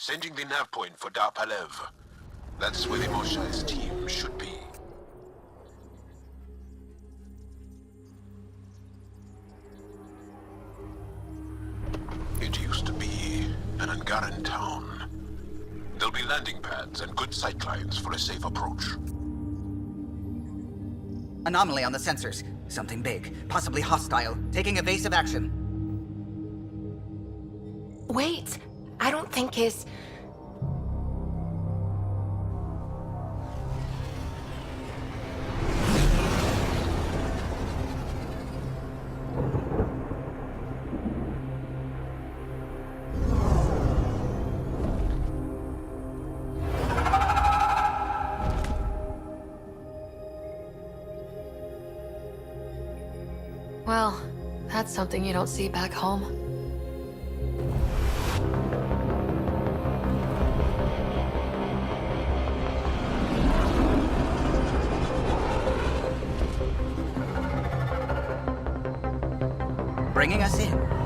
Sending the nav point for Dar Palev. That's where the Moshai's team should be. It used to be an Angaran town. There'll be landing pads and good sightlines for a safe approach. Anomaly on the sensors. Something big, possibly hostile, taking evasive action. Wait, I don't think his... Well, that's something you don't see back home. Bringing us in.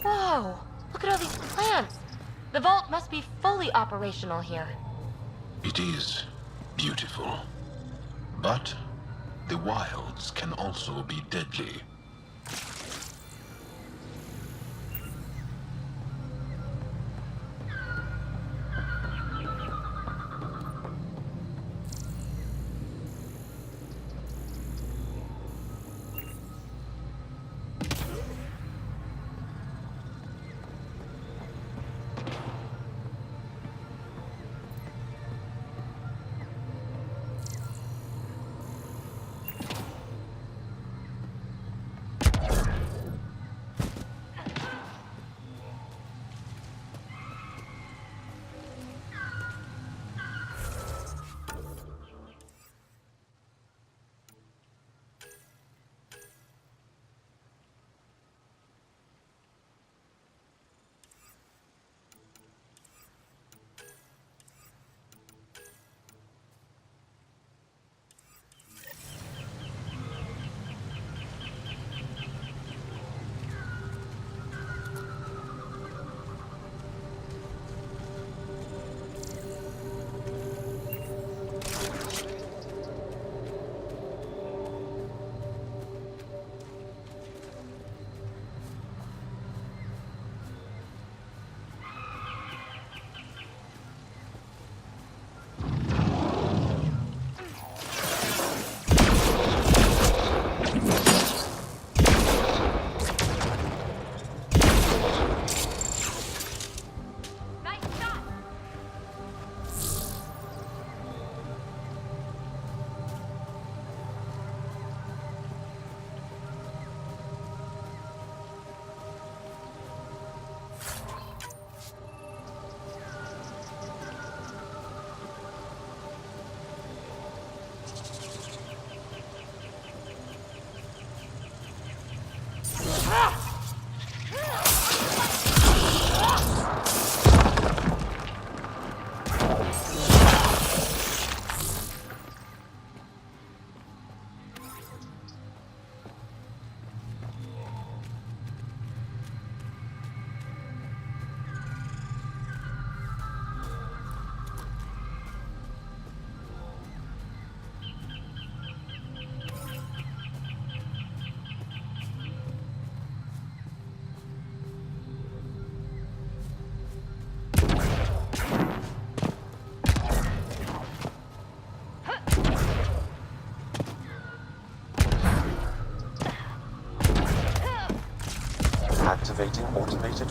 Whoa! Look at all these plants! The vault must be fully operational here. It is beautiful. But the wilds can also be deadly.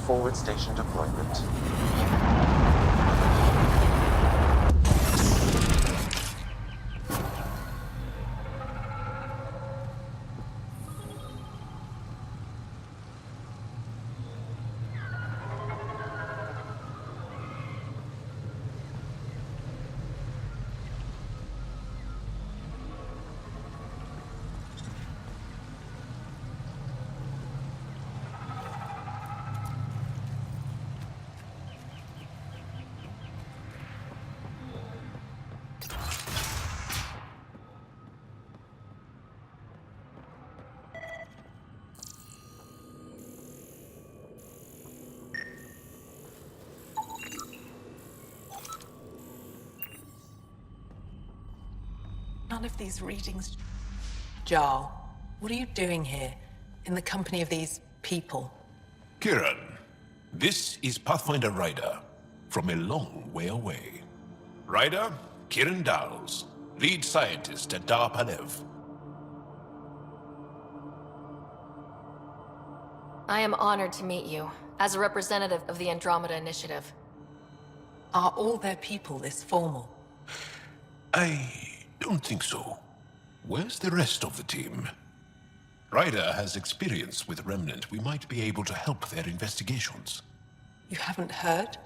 forward station deployment. None of these readings. Jarl, what are you doing here, in the company of these people? Kieran, this is Pathfinder Ryder, from a long way away. Ryder, Kieran Dowles, lead scientist at Dar Palev. I am honored to meet you, as a representative of the Andromeda Initiative. Are all their people this formal? I don't think so. Where's the rest of the team? Ryder has experience with Remnant. We might be able to help their investigations. You haven't heard?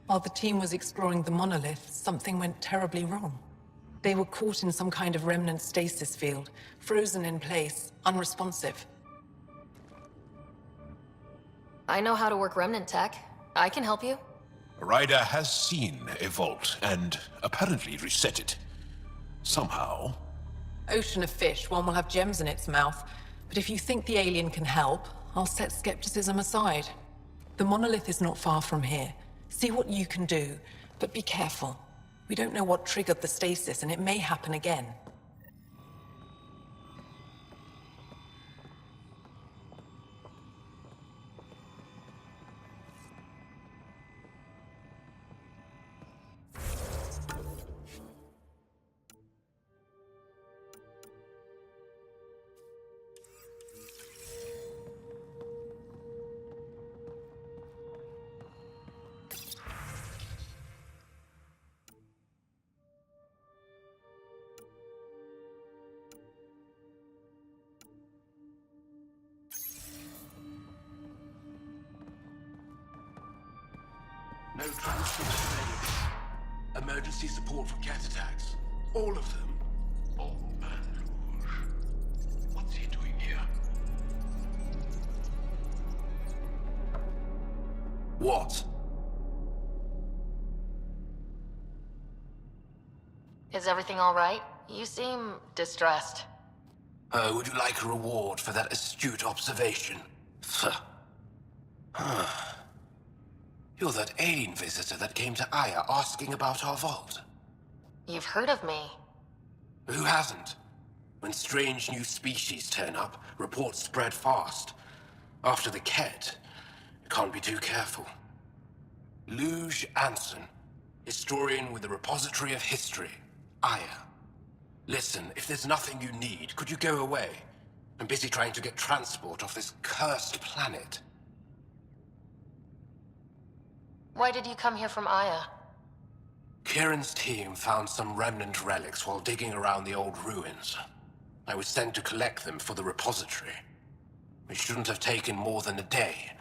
While the team was exploring the monolith, something went terribly wrong. They were caught in some kind of remnant stasis field, frozen in place, unresponsive. I know how to work Remnant tech. I can help you. Ryder has seen a vault and apparently reset it. Somehow. Ocean of fish, one will have gems in its mouth. But if you think the alien can help, I'll set skepticism aside. The monolith is not far from here. See what you can do, but be careful. We don't know what triggered the stasis, and it may happen again. No transcripts available. Emergency support for cat attacks. All of them. Oh, man, Rouge. What's he doing here? What? Is everything all right? You seem distressed. Would you like a reward for that astute observation? You're that alien visitor that came to Aya asking about our vault. You've heard of me. Who hasn't? When strange new species turn up, reports spread fast. After the Ket, you can't be too careful. Luge Anson, historian with the Repository of History, Aya. Listen, if there's nothing you need, could you go away? I'm busy trying to get transport off this cursed planet. Why did you come here from Aya? Kieran's team found some remnant relics while digging around the old ruins. I was sent to collect them for the repository. It shouldn't have taken more than a day.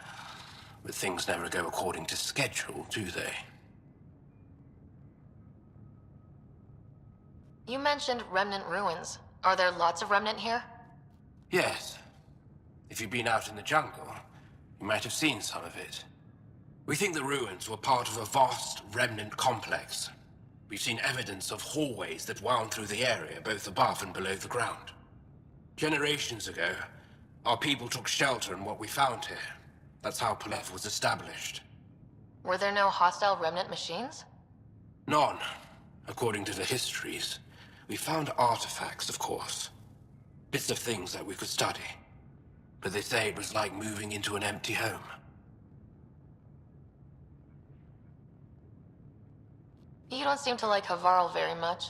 But things never go according to schedule, do they? You mentioned remnant ruins. Are there lots of remnant here? Yes. If you've been out in the jungle, you might have seen some of it. We think the ruins were part of a vast remnant complex. We've seen evidence of hallways that wound through the area, both above and below the ground. Generations ago, our people took shelter in what we found here. That's how Palev was established. Were there no hostile remnant machines? None, according to the histories. We found artifacts, of course. Bits of things that we could study. But they say it was like moving into an empty home. You don't seem to like Havarl very much.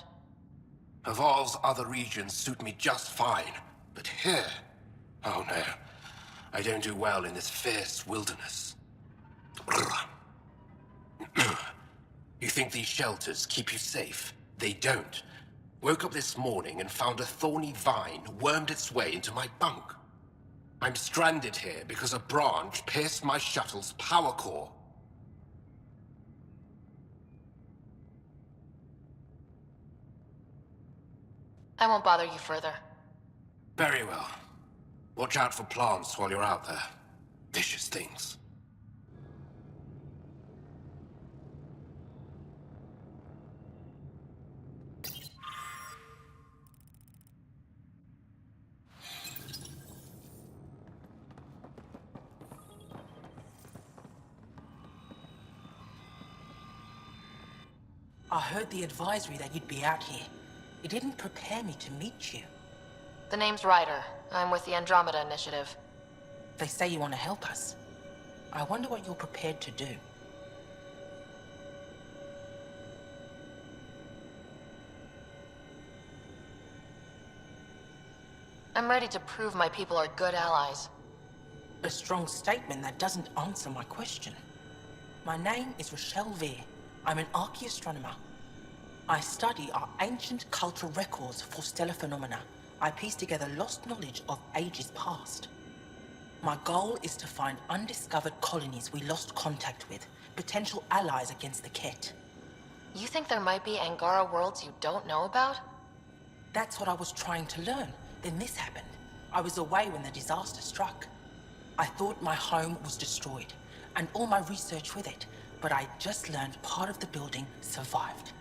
Havarl's other regions suit me just fine. But here... oh no. I don't do well in this fierce wilderness. You think these shelters keep you safe? They don't. Woke up this morning and found a thorny vine wormed its way into my bunk. I'm stranded here because a branch pierced my shuttle's power core. I won't bother you further. Very well. Watch out for plants while you're out there. Vicious things. I heard the advisory that you'd be out here. It didn't prepare me to meet you. The name's Ryder. I'm with the Andromeda Initiative. They say you want to help us. I wonder what you're prepared to do. I'm ready to prove my people are good allies. A strong statement that doesn't answer my question. My name is Rochelle Veer. I'm an archaeoastronomer. I study our ancient cultural records for stellar phenomena. I piece together lost knowledge of ages past. My goal is to find undiscovered colonies we lost contact with, potential allies against the Ket. You think there might be Angara worlds you don't know about? That's what I was trying to learn. Then this happened. I was away when the disaster struck. I thought my home was destroyed, and all my research with it, but I just learned part of the building survived.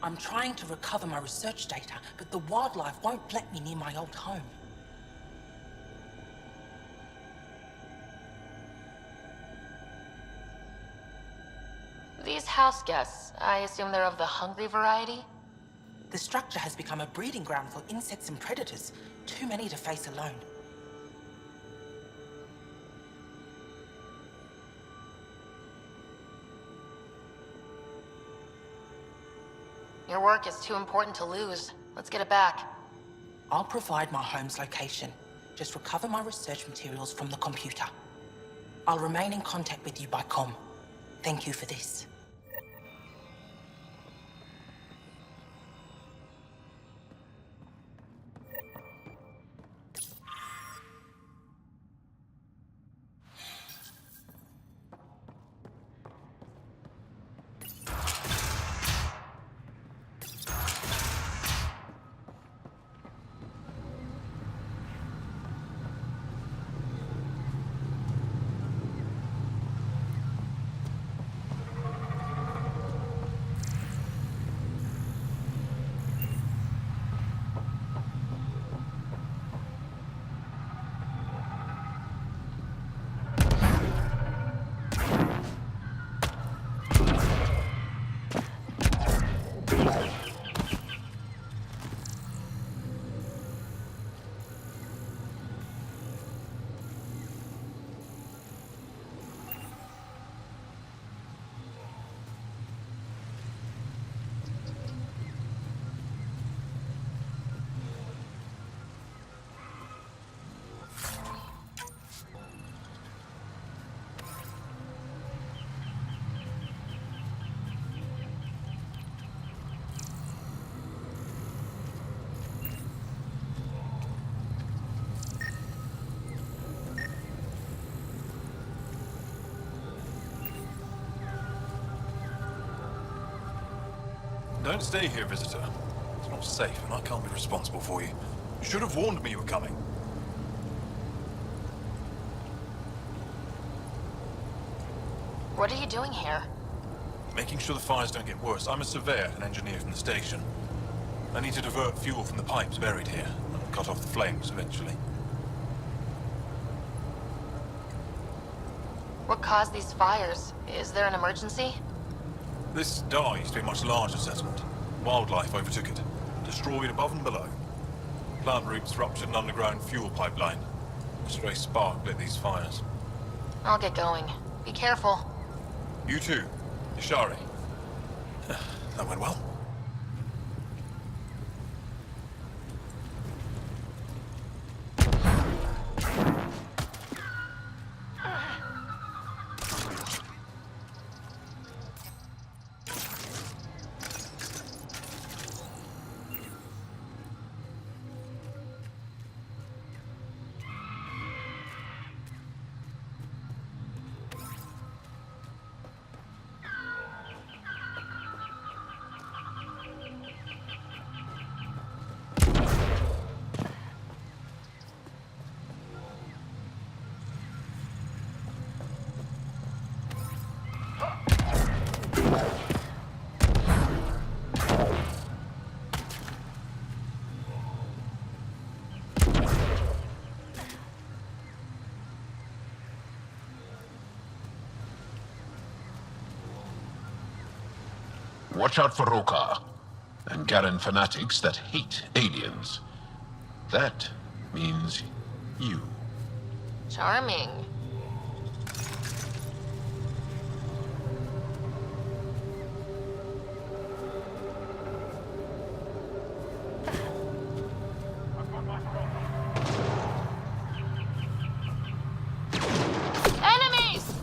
I'm trying to recover my research data, but the wildlife won't let me near my old home. These house guests, I assume they're of the hungry variety? The structure has become a breeding ground for insects and predators, too many to face alone. Your work is too important to lose. Let's get it back. I'll provide my home's location. Just recover my research materials from the computer. I'll remain in contact with you by comm. Thank you for this. Don't stay here, visitor. It's not safe, and I can't be responsible for you. You should have warned me you were coming. What are you doing here? Making sure the fires don't get worse. I'm a surveyor, an engineer from the station. I need to divert fuel from the pipes buried here, and cut off the flames eventually. What caused these fires? Is there an emergency? This dye used to be a much larger settlement. Wildlife overtook it, destroyed above and below. Plant roots ruptured an underground fuel pipeline. A stray spark lit these fires. I'll get going. Be careful. You too, Ishari. That went well. Watch out for Rokar and Garen fanatics that hate aliens. That means you. Charming. Enemies!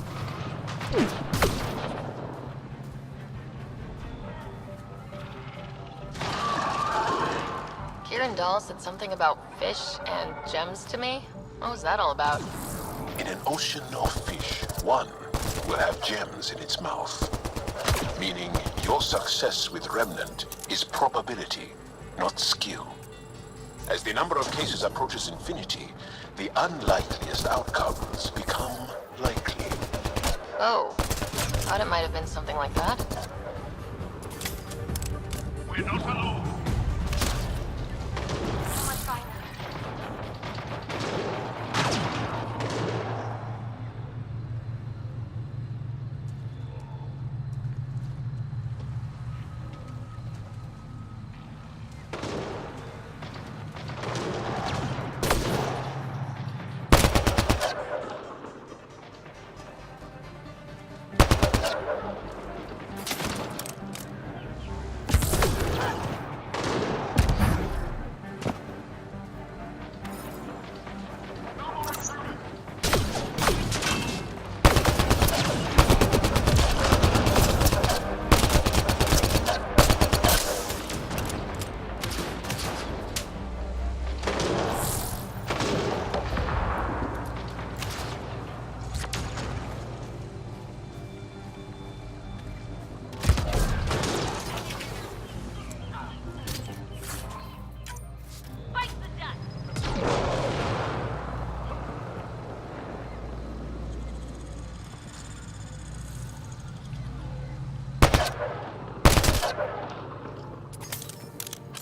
Kieran Dahl said something about fish and gems to me. What was that all about? In an ocean of fish, one will have gems in its mouth. Meaning your success with Remnant is probability, not skill. As the number of cases approaches infinity, the unlikeliest outcomes become likely. Oh, thought it might have been something like that. We're not alone.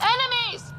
Enemies!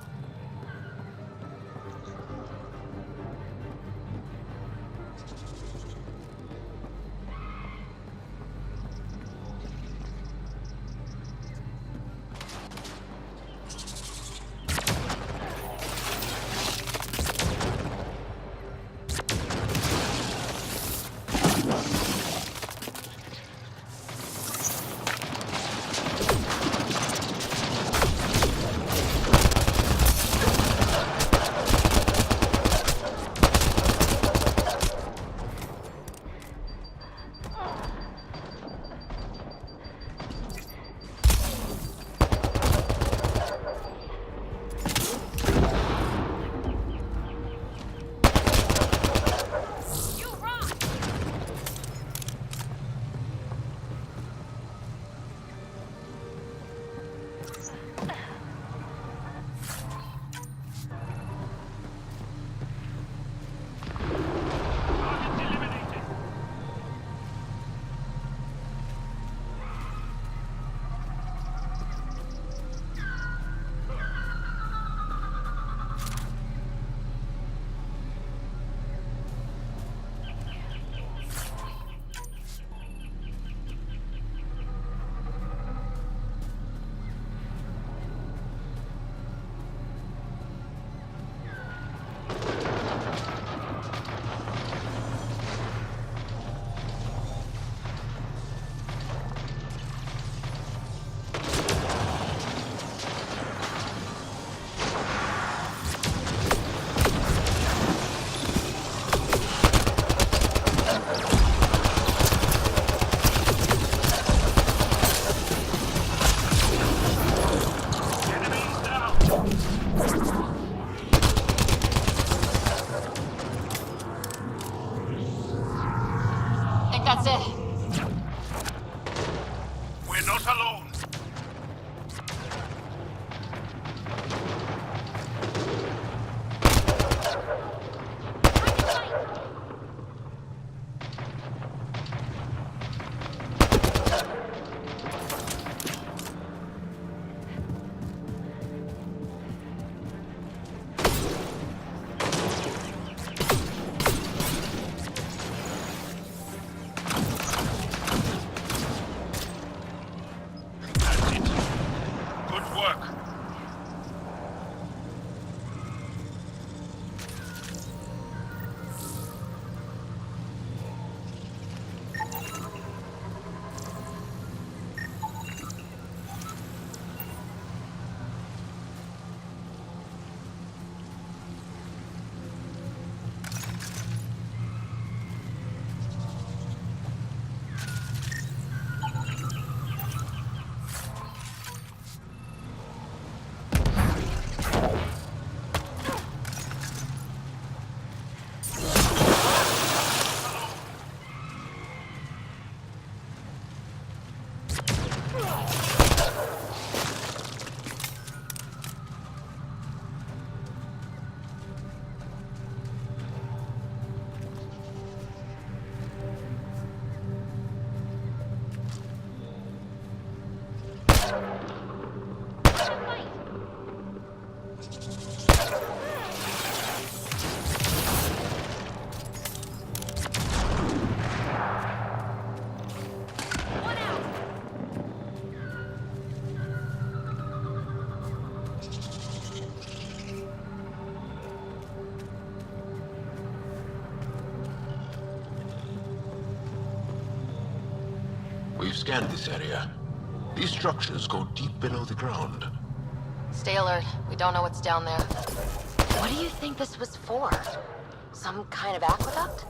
That's it. We're not alone. We've scanned this area. These structures go deep below the ground. Stay alert. We don't know what's down there. What do you think this was for? Some kind of aqueduct?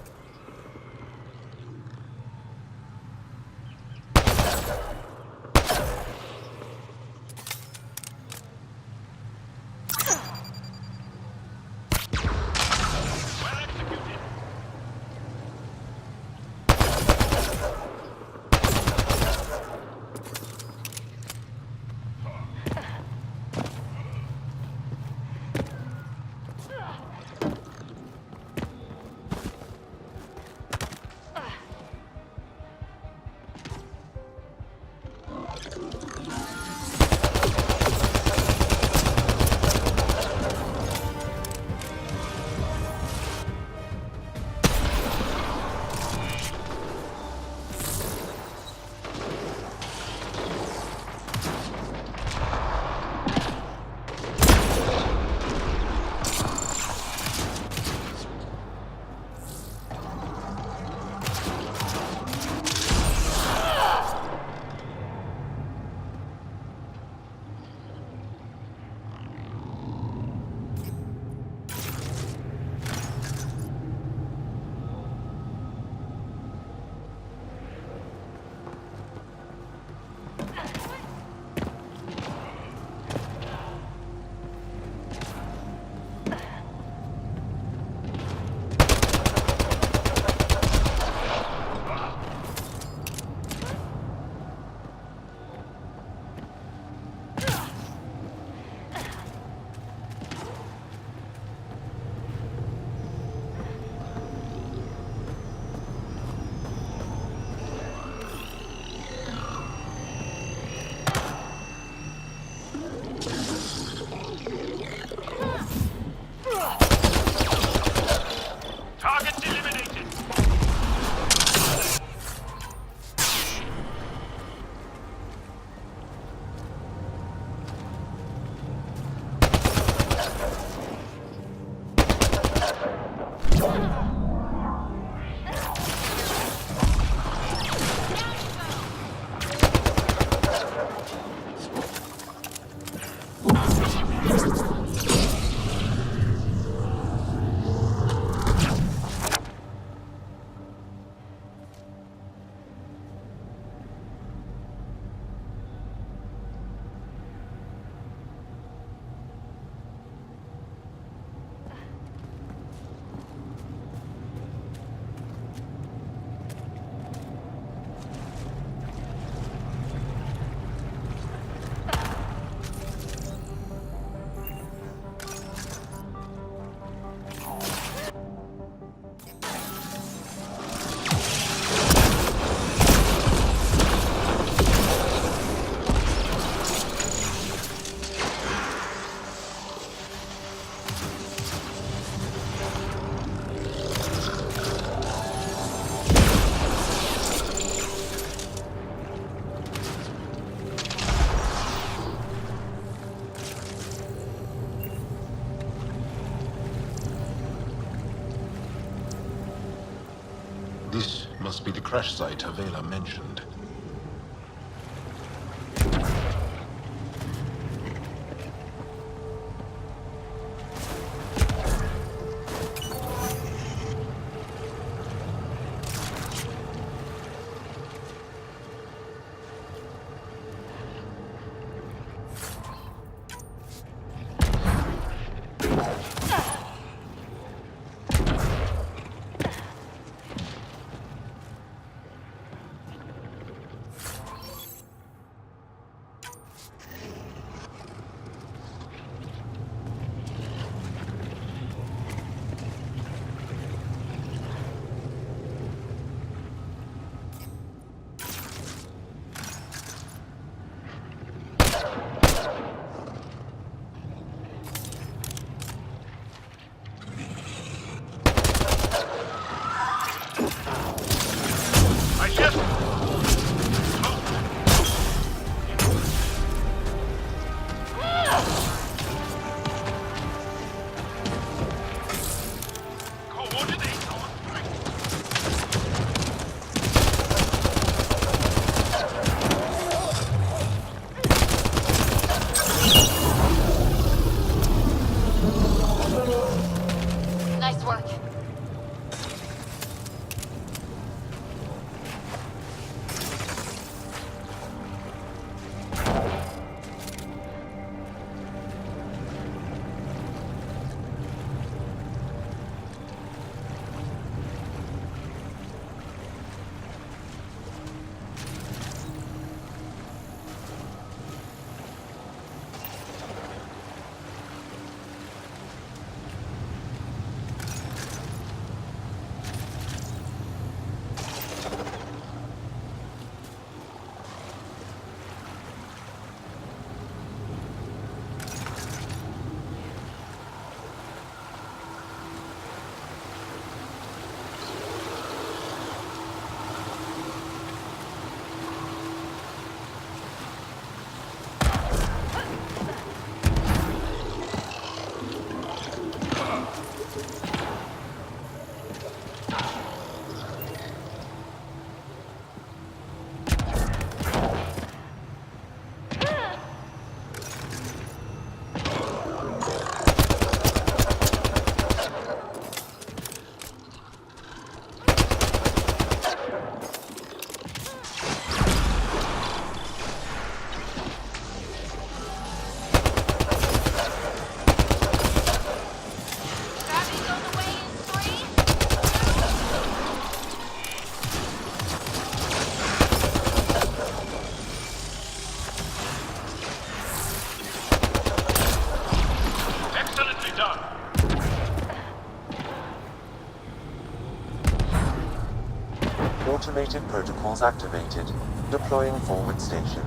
This must be the crash site Havarl mentioned. Controls activated. Deploying forward station.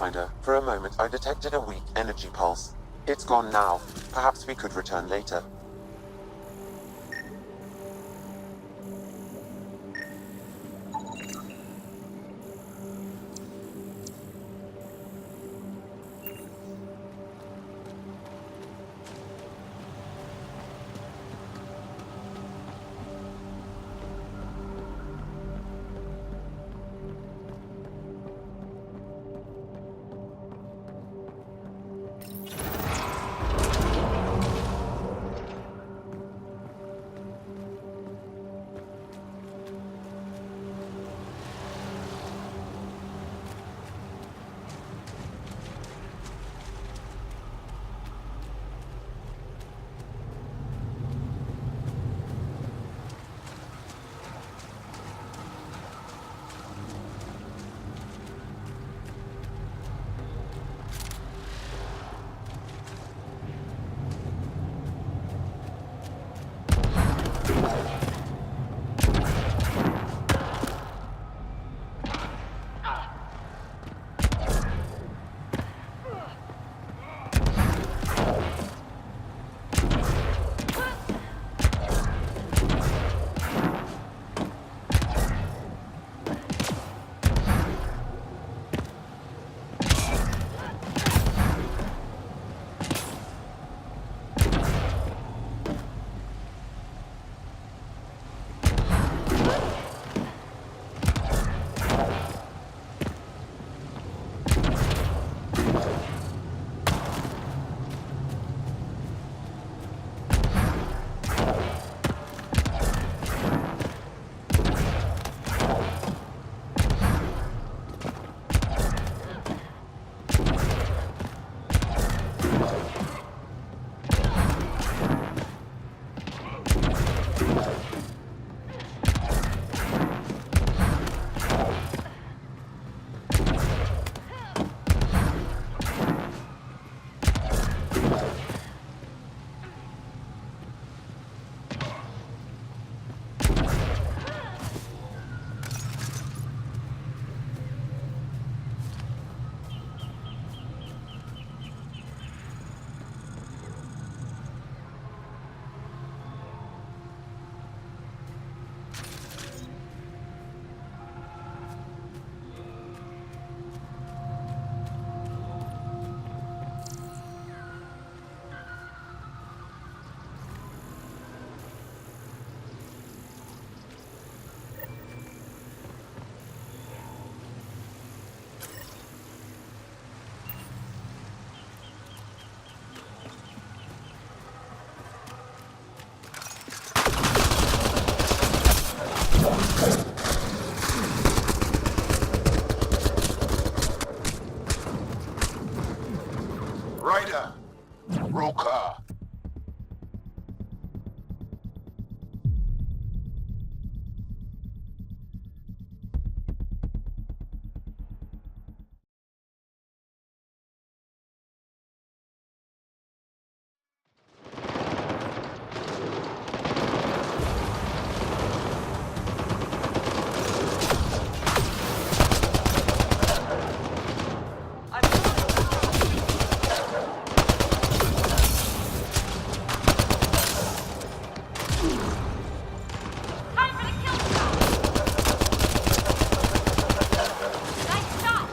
Pathfinder, for a moment I detected a weak energy pulse. It's gone now. Perhaps we could return later. Ryder! Roll car! Time for the kill shot! Nice shot!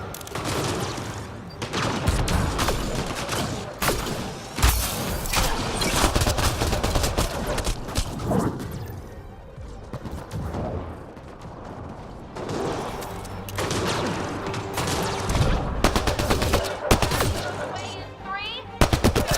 Away in 3, 2...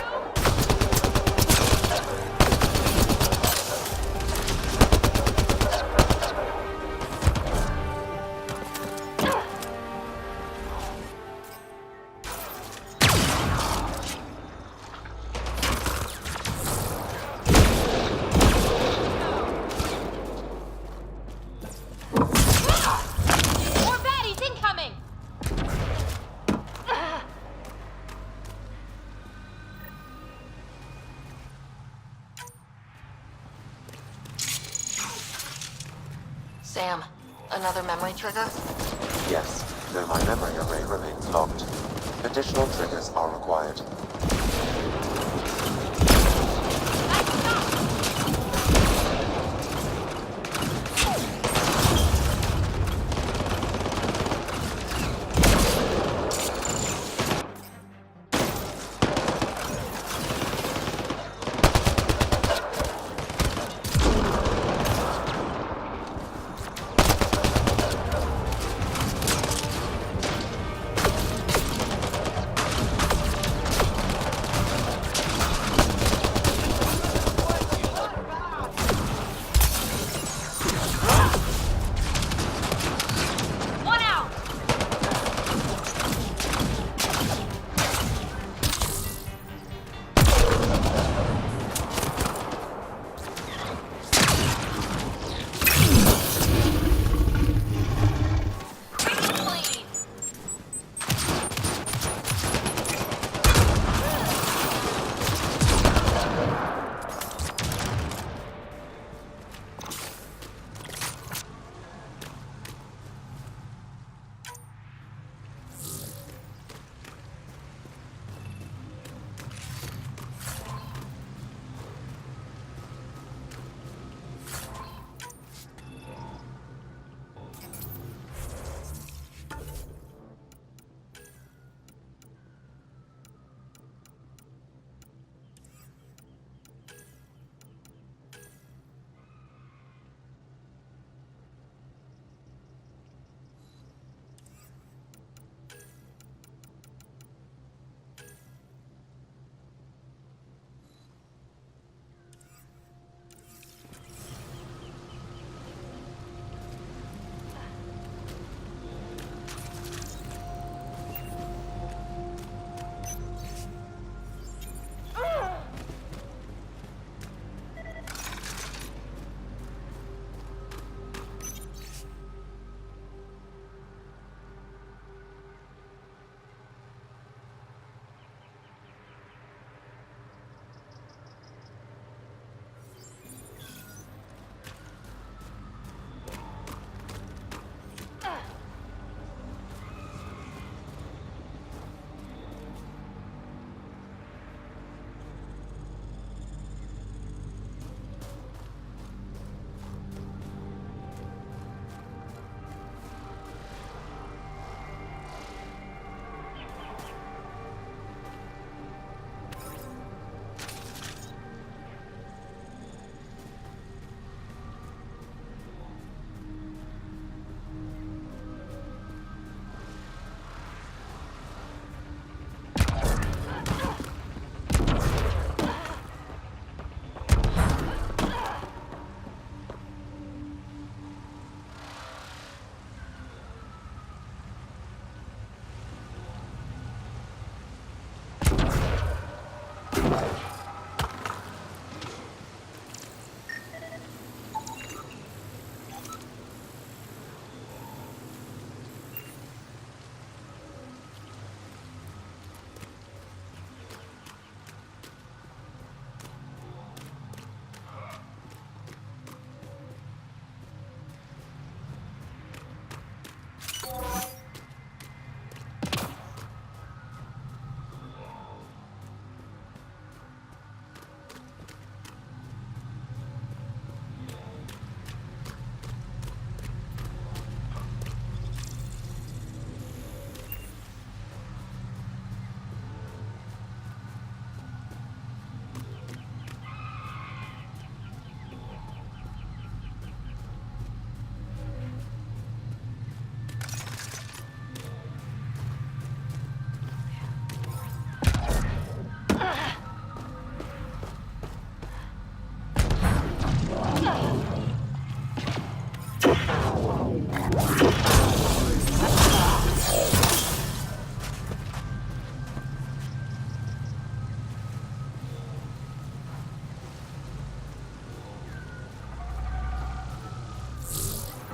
More baddies incoming! Sam, another memory trigger? Yes, though my memory array remains locked. Additional triggers are required.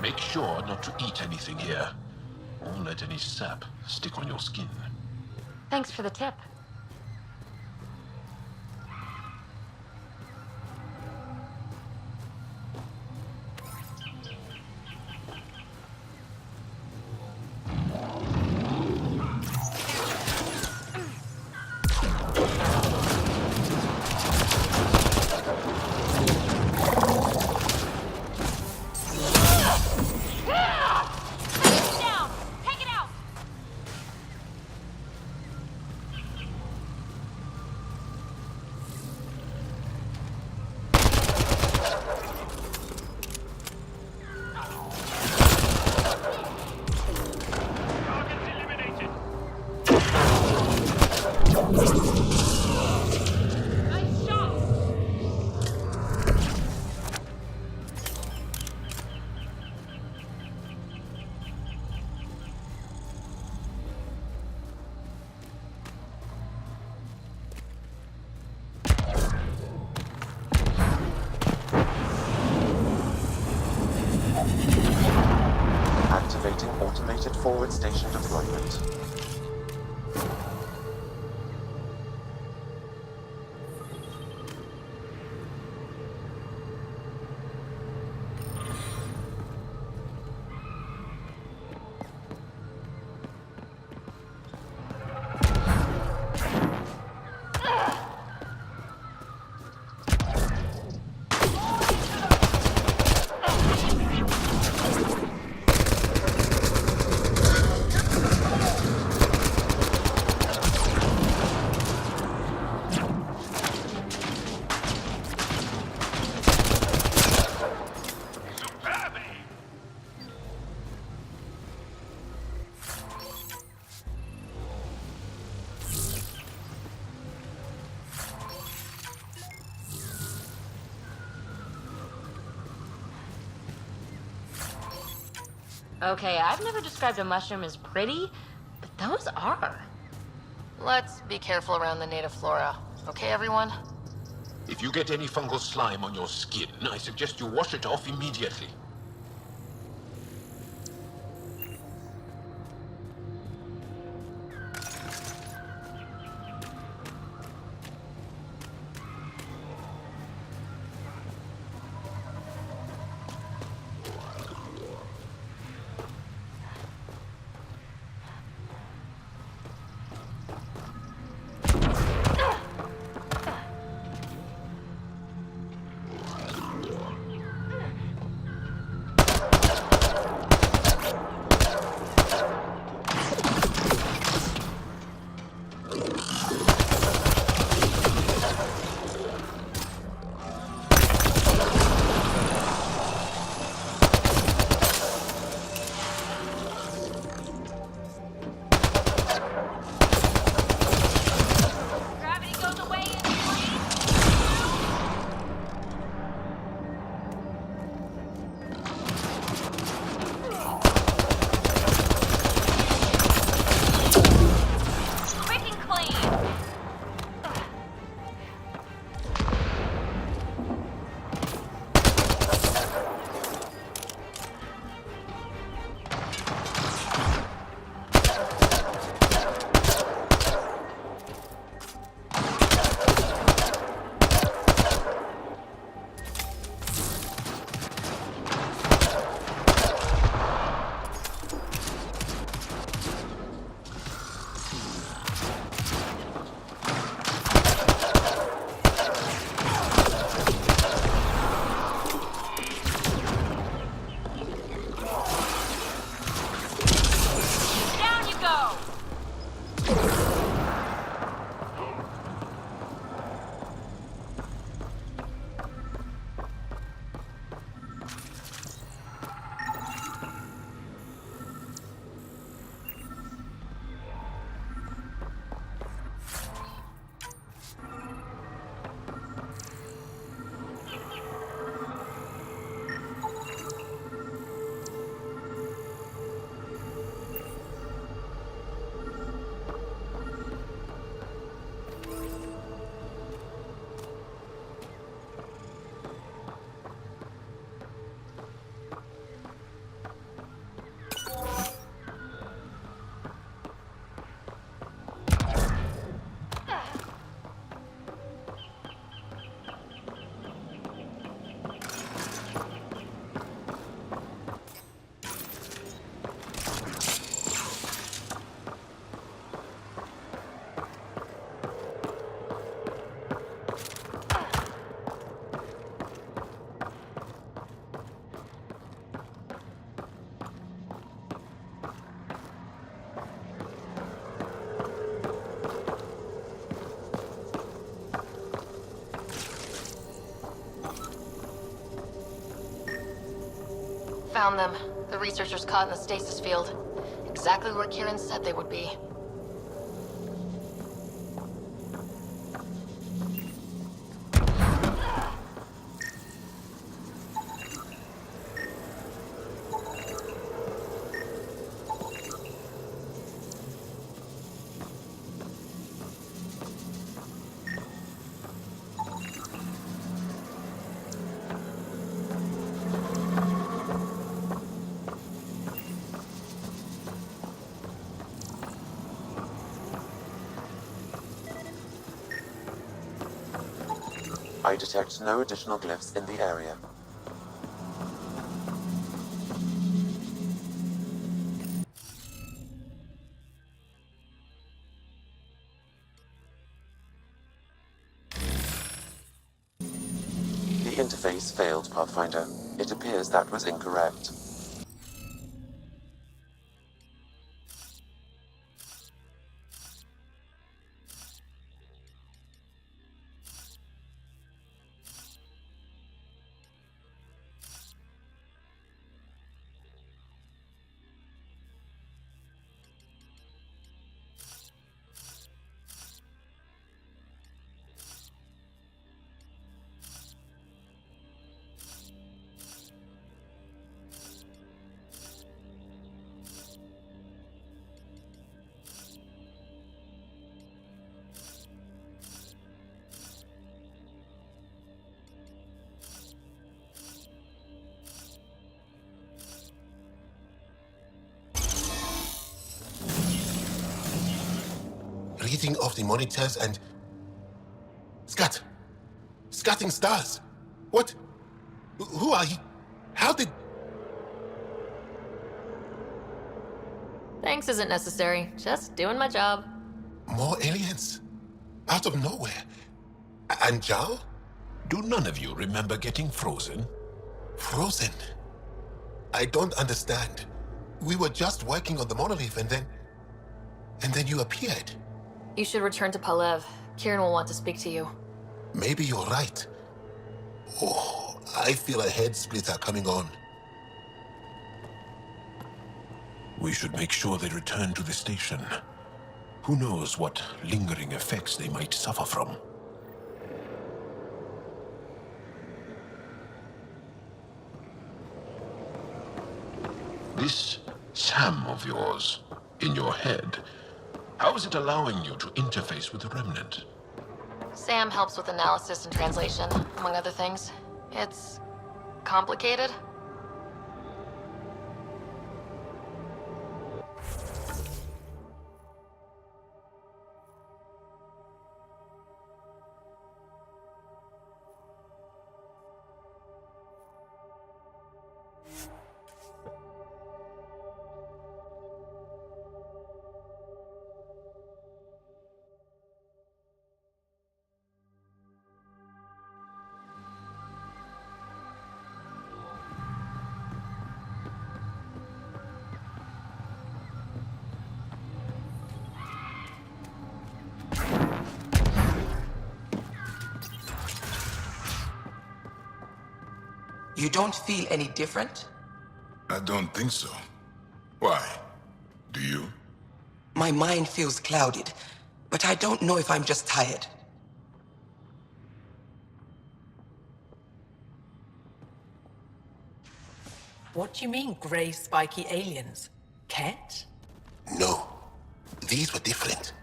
Make sure not to eat anything here, or let any sap stick on your skin. Thanks for the tip. Nice shot! Activating automated forward station deployment. Okay, I've never described a mushroom as pretty, but those are. Let's be careful around the native flora. Okay, everyone? If you get any fungal slime on your skin, I suggest you wash it off immediately. Gravity goes away in 3, quick and clean. Down you go! Found them. The researchers caught in the stasis field. Exactly where Kieran said they would be. I detect no additional glyphs in the area. The interface failed, Pathfinder. It appears that was incorrect. Reading of the monitors and... Scatting stars! What? Who are you? How did... Thanks isn't necessary. Just doing my job. More aliens? Out of nowhere? And Jal? Do none of you remember getting frozen? Frozen? I don't understand. We were just working on the monolith and then... And then you appeared. You should return to Palev. Kieran will want to speak to you. Maybe you're right. Oh, I feel a head splitter coming on. We should make sure they return to the station. Who knows what lingering effects they might suffer from. This Sam of yours, in your head, how is it allowing you to interface with the Remnant? Sam helps with analysis and translation, among other things. It's complicated. You don't feel any different? I don't think so. Why? Do you? My mind feels clouded, but I don't know if I'm just tired. What do you mean, grey spiky aliens? Ket? No. These were different.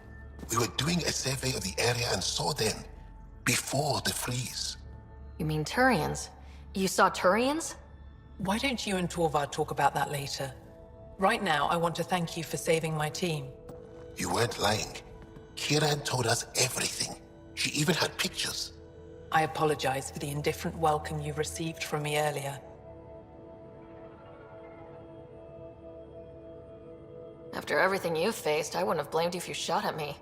We were doing a survey of the area and saw them before the freeze. You mean Turians? You saw Turians? Why don't you and Torvar talk about that later? Right now, I want to thank you for saving my team. You weren't lying. Kieran told us everything. She even had pictures. I apologize for the indifferent welcome you received from me earlier. After everything you've faced, I wouldn't have blamed you if you shot at me.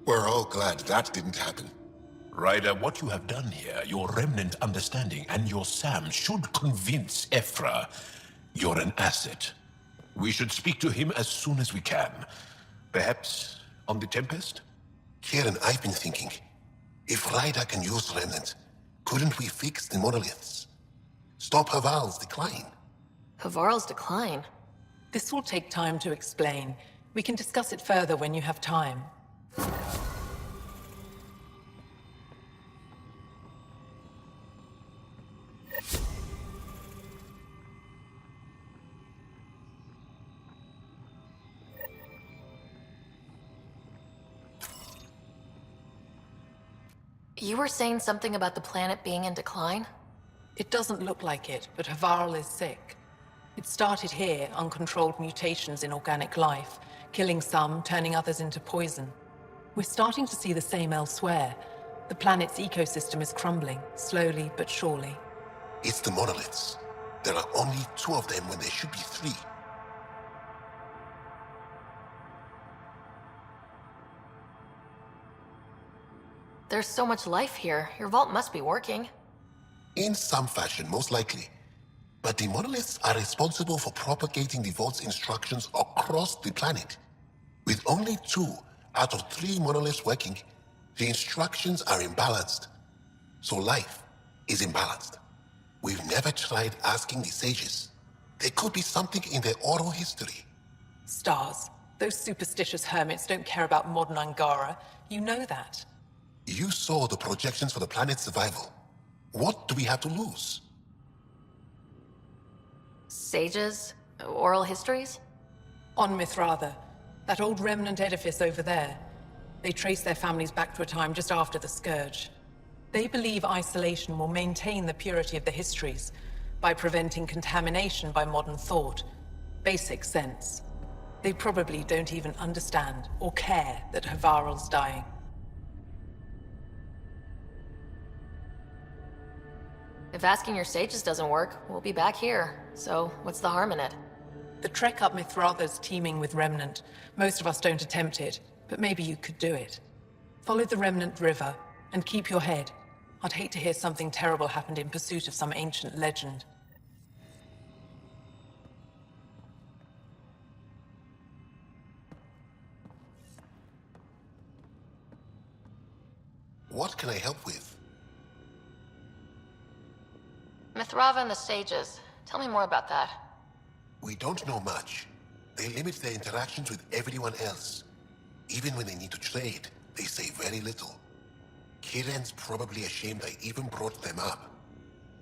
We're all glad that didn't happen. Ryder, what you have done here, your remnant understanding and your Sam should convince Ephra you're an asset. We should speak to him as soon as we can. Perhaps on the Tempest? Kieran, I've been thinking. If Ryder can use remnant, couldn't we fix the monoliths? Stop Havarl's decline? Havarl's decline? This will take time to explain. We can discuss it further when you have time. You were saying something about the planet being in decline? It doesn't look like it, but Havarl is sick. It started here, uncontrolled mutations in organic life, killing some, turning others into poison. We're starting to see the same elsewhere, The planet's ecosystem is crumbling, slowly but surely. It's the monoliths. There are only 2 of them when there should be 3. There's so much life here. Your vault must be working. In some fashion, most likely. But the monoliths are responsible for propagating the vault's instructions across the planet. With only 2 out of 3 monoliths working, the instructions are imbalanced. So life is imbalanced. We've never tried asking the sages. There could be something in their oral history. Stars. Those superstitious hermits don't care about modern Angara. You know that. You saw the projections for the planet's survival. What do we have to lose? Sages? Oral histories? On Mithratha, that old remnant edifice over there. They trace their families back to a time just after the Scourge. They believe isolation will maintain the purity of the histories by preventing contamination by modern thought. Basic sense. They probably don't even understand or care that Havarl's dying. If asking your sages doesn't work, we'll be back here. So, what's the harm in it? The trek up Mithratha's teeming with Remnant. Most of us don't attempt it, but maybe you could do it. Follow the Remnant River, and keep your head. I'd hate to hear something terrible happened in pursuit of some ancient legend. What can I help with? Mithratha and the sages. Tell me more about that. We don't know much. They limit their interactions with everyone else. Even when they need to trade, they say very little. Kiren's probably ashamed I even brought them up.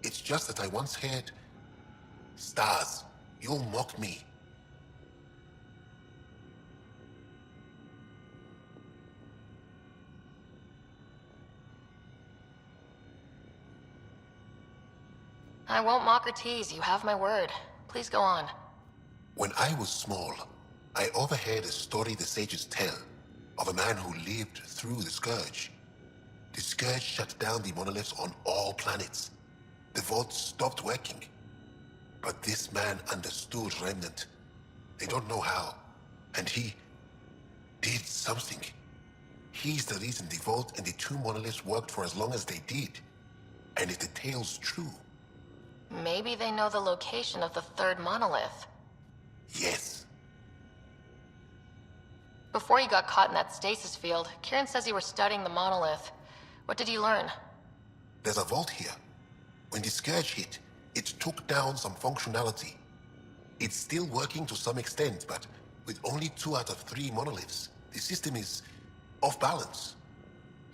It's just that I once heard... Stars, you'll mock me. I won't mock or tease. You have my word. Please go on. When I was small, I overheard a story the sages tell of a man who lived through the Scourge. The Scourge shut down the monoliths on all planets. The vault stopped working. But this man understood Remnant. They don't know how. And he did something. He's the reason the vault and the 2 monoliths worked for as long as they did. And if the tale's true... Maybe they know the location of the 3rd monolith. Yes. Before you got caught in that stasis field, Kiren says you were studying the monolith. What did you learn? There's a vault here. When the Scourge hit, it took down some functionality. It's still working to some extent, but with only 2 out of 3 monoliths, the system is off balance.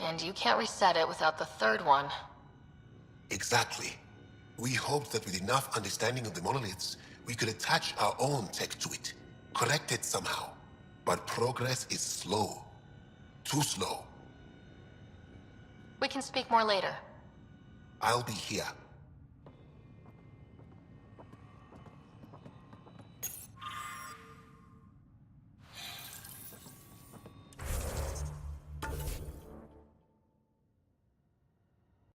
And you can't reset it without the 3rd one. Exactly. We hoped that with enough understanding of the monoliths, we could attach our own tech to it, correct it somehow. But progress is slow. Too slow. We can speak more later. I'll be here.